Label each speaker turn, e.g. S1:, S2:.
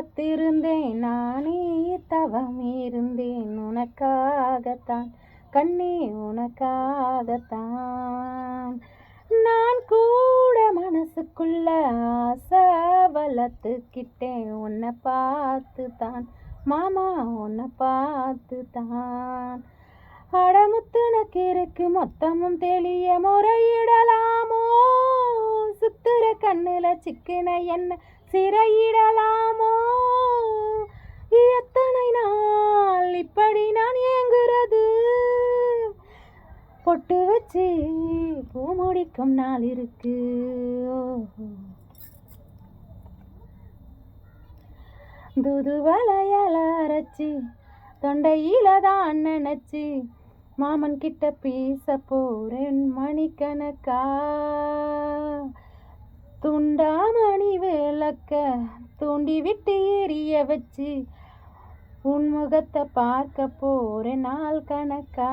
S1: காத்திருந்தேன் நானே தவம் இருந்தேன் உனக்காகத்தான் கண்ணே உனக்காகத்தான். நான் கூட மனசுக்குள்ள ஆசை வளர்த்துக்கிட்டேன் உன்னை பார்த்து தான் மாமா உன்னை பார்த்து தான். அடமுத்துனக்கு இருக்கு மொத்தமும் தெளிய முறையிடலாமோ, சுத்துற கண்ணுல சிக்கின என்ன சிறையிடலாமோ, எத்தனை நாள் இப்படி நான் ஏங்குறது, பொட்டு வச்சு பூ முடிக்கும் நாள் இருக்கு. தூது வளையல அரைச்சி தொண்டையில தான் நினைச்சு மாமன் கிட்ட பேச போறேன் மணிக்கணக்கா. துண்டாமணி விளக்க தூண்டி விட்டு எரிய வச்சு உன் முகத்தை பார்க்க போறேன் நாள் கணக்கா.